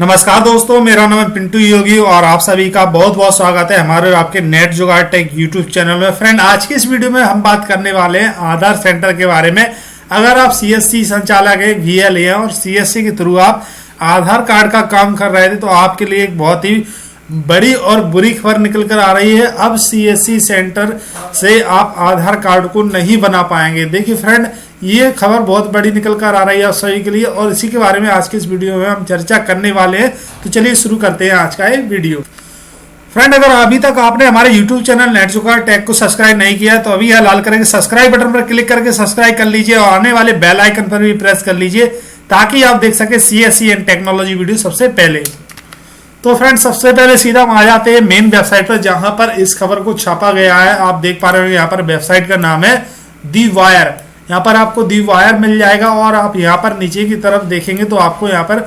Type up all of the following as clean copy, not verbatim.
नमस्कार दोस्तों, मेरा नाम है पिंटू योगी और आप सभी का बहुत बहुत स्वागत है हमारे और आपके नेट जुगाड़ टेक यूट्यूब चैनल में। फ्रेंड, आज की इस वीडियो में हम बात करने वाले हैं आधार सेंटर के बारे में। अगर आप सीएससी संचालक है, वीएल है और सीएससी के थ्रू आप आधार कार्ड का काम कर रहे थे तो आपके लिए एक बहुत ही बड़ी और बुरी खबर निकल कर आ रही है। अब सीएससी सेंटर से आप आधार कार्ड को नहीं बना पाएंगे। देखिए फ्रेंड, ये खबर बहुत बड़ी निकल कर आ रही है आप सभी के लिए और इसी के बारे में आज के इस वीडियो में हम चर्चा करने वाले हैं। तो चलिए शुरू करते हैं आज का ये वीडियो। फ्रेंड, अगर अभी तक आपने हमारे YouTube चैनल नेट जुगाड़ टेक को सब्सक्राइब नहीं किया तो अभी यह लाल करेंगे सब्सक्राइब बटन पर क्लिक करके सब्सक्राइब कर लीजिए और आने वाले बेल आइकन पर भी प्रेस कर लीजिए ताकि आप देख सके सीएससी एंड टेक्नोलॉजी वीडियो सबसे पहले। तो फ्रेंड, सबसे पहले सीधा हम आ जाते हैं मेन वेबसाइट पर जहां पर इस खबर को छापा गया है। आप देख पा रहे हो यहाँ पर वेबसाइट का नाम है दी वायर। यहाँ पर आपको दी वायर मिल जाएगा और आप यहाँ पर नीचे की तरफ देखेंगे तो आपको यहाँ पर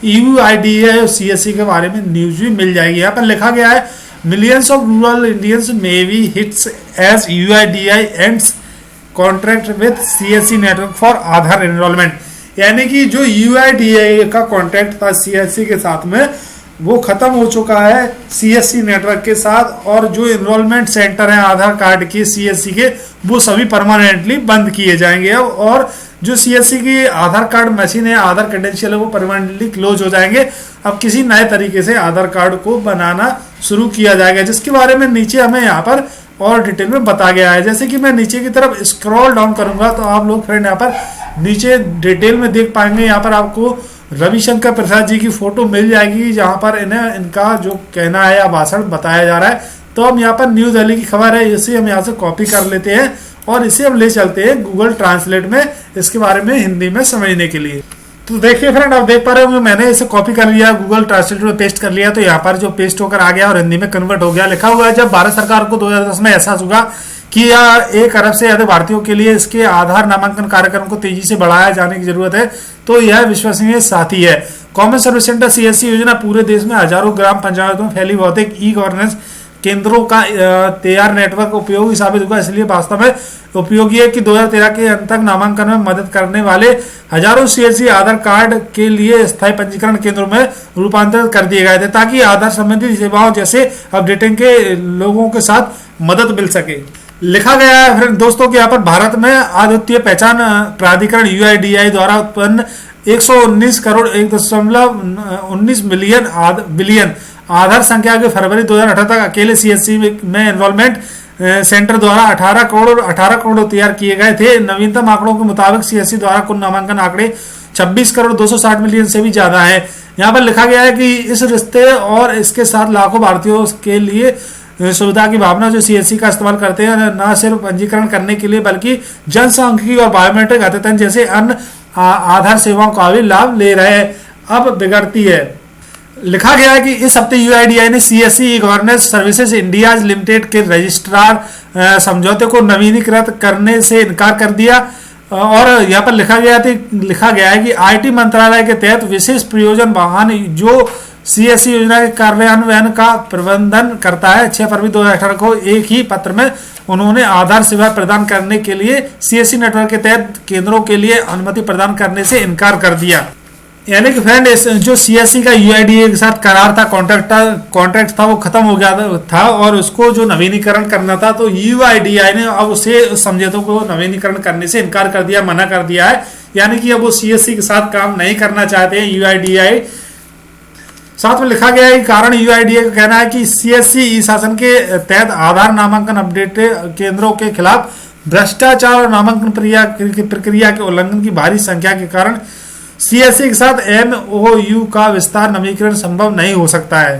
UIDAI और CSC के बारे में न्यूज भी मिल जाएगी। यहाँ पर लिखा गया है millions of rural Indians may be hits as UIDAI ends contract with CSC network for Aadhaar enrolment. यानी कि जो UIDAI का कॉन्ट्रैक्ट था CSC के साथ में वो खत्म हो चुका है CSC नेटवर्क के साथ और जो एनरोलमेंट सेंटर है आधार कार्ड के CSC के वो सभी परमानेंटली बंद किए जाएंगे अब। और जो CSC की आधार कार्ड मशीन है, आधार क्रेडेंशियल है, वो परमानेंटली क्लोज हो जाएंगे। अब किसी नए तरीके से आधार कार्ड को बनाना शुरू किया जाएगा, जिसके बारे में नीचे हमें यहाँ पर और डिटेल में बताया गया है। जैसे कि मैं नीचे की तरफ स्क्रॉल डाउन करूंगा तो आप लोग फ्रेंड यहाँ पर नीचे डिटेल में देख पाएंगे। यहाँ पर आपको रविशंकर प्रसाद जी की फोटो मिल जाएगी जहां पर इन्हें इनका जो कहना है या भाषण बताया जा रहा है। तो हम यहाँ पर न्यू दिल्ली की खबर है, इसे हम यहाँ से कॉपी कर लेते हैं और इसे हम ले चलते हैं गूगल ट्रांसलेट में इसके बारे में हिंदी में समझने के लिए। तो देखिए फ्रेंड, आप देख पा रहे होंगे मैंने इसे कॉपी कर लिया, गूगल ट्रांसलेट में पेस्ट कर लिया। तो यहाँ पर जो पेस्ट होकर आ गया और हिंदी में कन्वर्ट हो गया। लिखा हुआ है जब भारत सरकार को 2010 में एहसास हुआ कि 1 अरब से ज्यादा भारतीयों के लिए इसके आधार नामांकन कार्यक्रम को तेजी से बढ़ाया जाने की जरूरत है तो यह विश्वसनीय साथी है। कॉमन सर्विस सेंटर CSC योजना पूरे देश में हजारों ग्राम पंचायतों में फैली भौतिक गवर्नेंस केंद्रों का तैयार नेटवर्क उपयोगी साबित होगा। इसलिए वास्तव में उपयोगी है कि 2013 के अंत तक नामांकन में मदद करने वाले हजारों CSC आधार कार्ड के लिए स्थायी पंजीकरण केंद्रों में रूपांतरित कर दिए गए थे ताकि आधार संबंधी सेवाओं जैसे अपडेटिंग के लोगों के साथ मदद मिल सके। लिखा गया है फिर दोस्तों कि यहाँ पर भारत में अद्वितीय पहचान प्राधिकरण UIDAI द्वारा उत्पन्न 119 करोड़ 1.19 बिलियन आधार संख्या के फरवरी 2018 तक अकेले CSC में एनरोलमेंट सेंटर द्वारा 18 करोड़ तैयार किए गए थे। नवीनतम आंकड़ों के मुताबिक CSC द्वारा कुल नामांकन आंकड़े 26 करोड़ 260 मिलियन से भी ज्यादा है। यहाँ पर लिखा गया है कि इस रिश्ते और इसके साथ लाखों भारतीयों के लिए सुविधा की भावना जो CSC का इस्तेमाल करते हैं न सिर्फ पंजीकरण करने के लिए बल्कि जनसांख्यिकी और बायोमेट्रिक अद्यतन जैसे अन्य आधार सेवाओं का भी लाभ ले रहे हैं। अब बिगड़ती है। लिखा गया है कि इस हफ्ते UIDAI ने CSC governance services India limited के रजिस्ट्रार समझौते को नवीनीकृत करने से इनकार कर दिया। और यहाँ पर लिखा गया है कि IT मंत्रालय के तहत विशेष प्रयोजन वाहन जो CSC योजना के कार्यान्वयन का प्रबंधन करता है 6 फरवरी 2018 को एक ही पत्र में उन्होंने आधार सेवा प्रदान करने के लिए CSC नेटवर्क के तहत केंद्रों के लिए अनुमति प्रदान करने से इनकार कर दिया। यानी कि फ्रेंड, जो CSC का UIDAI के साथ करार था, कॉन्ट्रैक्ट था, वो खत्म हो गया था और उसको जो नवीनीकरण करना था तो UIDAI ने अब उसे समझौतों को नवीनीकरण करने से इनकार कर दिया, मना कर दिया है। यानी कि अब वो CSC के साथ काम नहीं करना चाहते हैं UIDAI। साथ में लिखा गया है कि कारण UIDAI का कहना है कि CSC शासन के तहत आधार नामांकन अपडेट केंद्रों के खिलाफ भ्रष्टाचार और नामांकन प्रक्रिया के उल्लंघन की भारी संख्या के कारण CSC के साथ MOU का विस्तार नवीनीकरण संभव नहीं हो सकता है।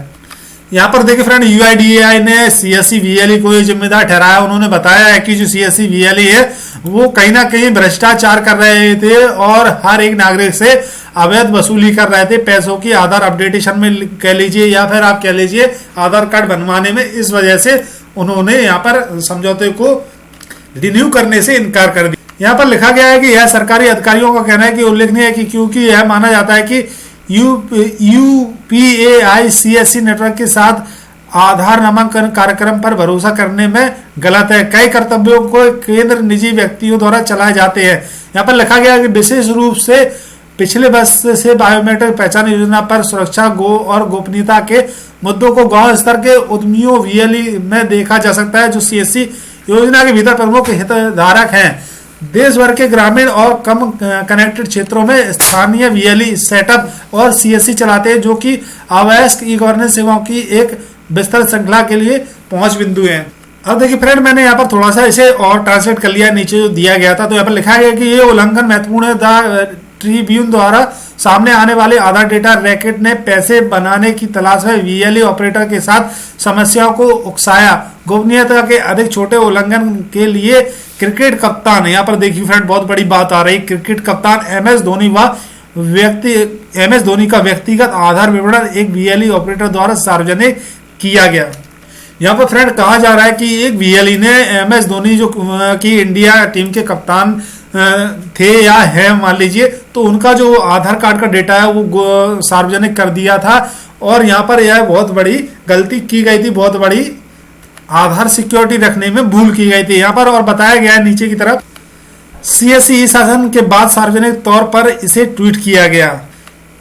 यहाँ पर देखिए फ्रेंड, UIDAI ने CSC VLE को जिम्मेदार ठहराया। उन्होंने बताया है कि जो CSC VLE है वो कहीं ना कहीं भ्रष्टाचार कर रहे थे और हर एक नागरिक से अवैध वसूली कर रहे थे पैसों की आधार अपडेटेशन में कह लीजिए या फिर आप कह लीजिए आधार कार्ड बनवाने में। इस वजह से उन्होंने यहाँ पर समझौते को रिन्यू करने से इनकार कर दिया। यहाँ पर लिखा गया है कि यह सरकारी अधिकारियों का कहना है कि उल्लेखनीय है कि क्योंकि यह माना जाता है कि UPAI CSC नेटवर्क के साथ आधार नामांकन कार्यक्रम पर भरोसा करने में गलत है। कई कर्तव्यों को केंद्र निजी व्यक्तियों द्वारा चलाए जाते हैं। यहाँ पर लिखा गया है कि विशेष रूप से पिछले वर्ष से बायोमेट्रिक पहचान योजना पर सुरक्षा और गोपनीयता के मुद्दों को गांव स्तर के उद्यमियों वीएलई में देखा जा सकता है, जो सीएससी योजना के भीतर प्रमुख हितधारक हैं। देश भर के ग्रामीण और कम कनेक्टेड क्षेत्रों में स्थानीय वीएलई सेटअप और सीएससी चलाते हैं, जो कि आवश्यक ई गवर्नेंस सेवाओं की एक विस्तृत श्रृंखला के लिए पहुंच बिंदु है। अब देखिए फ्रेंड, मैंने यहाँ पर थोड़ा सा इसे और ट्रांसलेट कर लिया, नीचे जो दिया गया था तो यहाँ पर लिखा गया कि ये उल्लंघन महत्वपूर्ण है। द ट्रिब्यून द्वारा सामने आने वाले आधार डेटा रैकेट ने पैसे बनाने की तलाश में वीएलई ऑपरेटर के साथ समस्याओं को उकसाया। गोपनीयता के अधिक छोटे उल्लंघन के लिए क्रिकेट कप्तान, यहाँ पर देखिए फ्रेंड बहुत बड़ी बात आ रही, क्रिकेट कप्तान एमएस धोनी का व्यक्तिगत आधार विवरण एक वीएलई ऑपरेटर द्वारा सार्वजनिक किया गया। यहाँ पर फ्रेंड कहा जा रहा है कि एक वीएलई ने एमएस धोनी जो कि इंडिया टीम के कप्तान थे या है मान लीजिए, तो उनका जो आधार कार्ड का डेटा है वो सार्वजनिक कर दिया था। और यहाँ पर यह बहुत बड़ी गलती की गई थी, बहुत बड़ी आधार सिक्योरिटी रखने में भूल की गई थी यहाँ पर। और बताया गया है नीचे की तरफ, सीएससी शासन के बाद सार्वजनिक तौर पर इसे ट्वीट किया गया।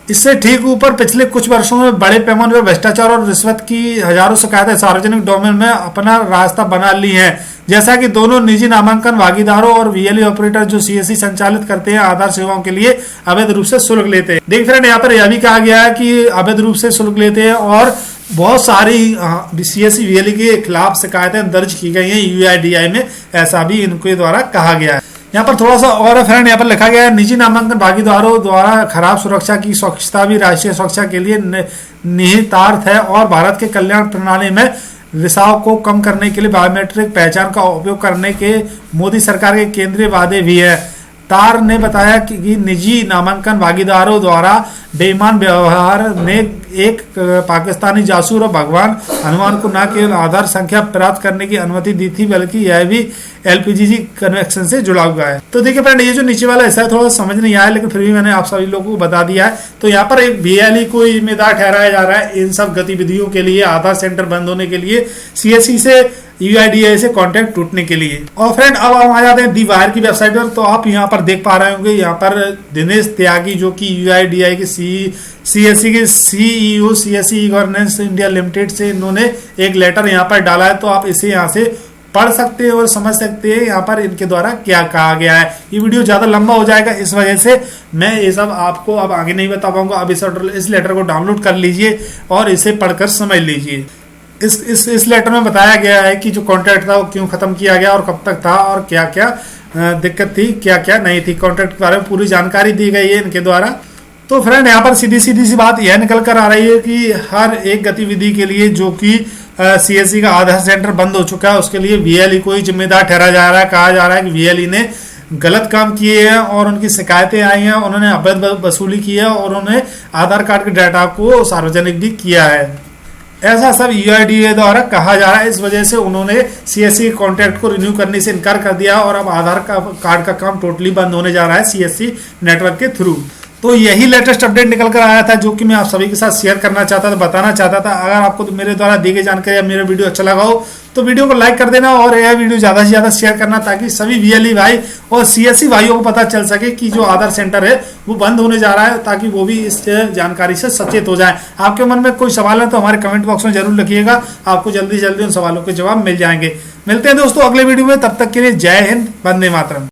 इससे ठीक ऊपर पिछले कुछ वर्षों में बड़े पैमाने पर भ्रष्टाचार और रिश्वत की हजारों शिकायतें सार्वजनिक डोमेन में अपना रास्ता बना ली हैं, जैसा कि दोनों निजी नामांकन भागीदारों और वीएलई ऑपरेटर जो सीएससी संचालित करते हैं आधार सेवाओं के लिए अवैध रूप से शुल्क लेते हैं। देख फ्रेंड, यहाँ पर यह भी कहा गया है कि अवैध रूप से शुल्क लेते हैं और बहुत सारी सीएससी वीएलई के खिलाफ शिकायतें दर्ज की गई हैं यूआईडीआई में, ऐसा भी इनके द्वारा कहा गया है। यहाँ पर थोड़ा सा और फ्रेंड, यहाँ पर लिखा गया है निजी नामांकन भागीदारों द्वारा खराब सुरक्षा की स्वच्छता भी राष्ट्रीय सुरक्षा के लिए निहितार्थ है और भारत के कल्याण प्रणाली में रिसाव को कम करने के लिए बायोमेट्रिक पहचान का उपयोग करने के मोदी सरकार के केंद्रीय वादे भी है। तार ने बताया कि निजी नामांकन भागीदारों द्वारा बेईमान व्यवहार ने एक पाकिस्तानी जासूस और भगवान हनुमान को न केवल आधार संख्या प्राप्त करने की अनुमति दी थी, बल्कि यह भी एलपीजी कन्वेक्शन से जुड़ा हुआ है। तो देखिए फ्रेंड, ये जो नीचे वाला हिस्सा है थोड़ा समझ नहीं आया, लेकिन फिर भी मैंने आप सभी लोगों को बता दिया है। तो यहाँ पर एक वीएलई को जिम्मेदार ठहराया जा रहा है इन सब गतिविधियों के लिए, आधार सेंटर बंद होने के लिए, सीएससी से यूआईडीआई से कॉन्ट्रैक्ट टूटने के लिए। और फ्रेंड, अब हम आ जाते हैं दी वायर की वेबसाइट पर। तो आप यहाँ पर देख पा रहे होंगे, यहाँ पर दिनेश त्यागी जो कि यूआईडीआई के सीएससी के CEO CSC governance India limited से इन्होंने एक लेटर यहाँ पर डाला है। तो आप इसे यहाँ से पढ़ सकते हैं और समझ सकते हैं यहाँ पर इनके द्वारा क्या कहा गया है। ये वीडियो ज्यादा लंबा हो जाएगा, इस वजह से मैं ये सब आपको अब आगे नहीं बता पाऊंगा। अब इस लेटर को डाउनलोड कर लीजिए और इसे पढ़कर समझ लीजिए। इस लेटर में बताया गया है कि जो कॉन्ट्रैक्ट था वो क्यों खत्म किया गया और कब तक था और क्या क्या दिक्कत थी, क्या क्या नहीं थी। कॉन्ट्रैक्ट के बारे में पूरी जानकारी दी गई है इनके द्वारा। तो फ्रेंड, यहाँ पर सीधी सी बात यह निकल कर आ रही है कि हर एक गतिविधि के लिए जो कि सीएससी का आधार सेंटर बंद हो चुका है, उसके लिए वीएलई को ही जिम्मेदार ठहरा जा रहा है। कहा जा रहा है कि वीएलई ने गलत काम किए हैं और उनकी शिकायतें आई हैं, उन्होंने अवैध वसूली की है और उन्होंने आधार कार्ड के डाटा को सार्वजनिक भी किया है। ऐसा सब यूआईडीआई द्वारा कहा जा रहा है। इस वजह से उन्होंने सीएससी कॉन्ट्रैक्ट को रिन्यू करने से इनकार कर दिया और अब आधार कार्ड का काम टोटली बंद होने जा रहा है सीएससी नेटवर्क के थ्रू। तो यही लेटेस्ट अपडेट निकल कर आया था जो कि मैं आप सभी के साथ शेयर करना चाहता था, बताना चाहता था। अगर आपको तो मेरे द्वारा दी गई जानकारी या मेरा वीडियो अच्छा लगा हो तो वीडियो को लाइक कर देना और यह वीडियो ज़्यादा से ज़्यादा शेयर करना, ताकि सभी वीएलई भाई और सीएससी भाइयों को पता चल सके कि जो आधार सेंटर है वो बंद होने जा रहा है, ताकि वो भी इस जानकारी से सचेत हो जाए। आपके मन में कोई सवाल है तो हमारे कमेंट बॉक्स में जरूर लिखिएगा, आपको जल्दी से जल्दी उन सवालों के जवाब मिल जाएंगे। मिलते हैं दोस्तों अगले वीडियो में, तब तक के लिए जय हिंद, वंदे मातरम।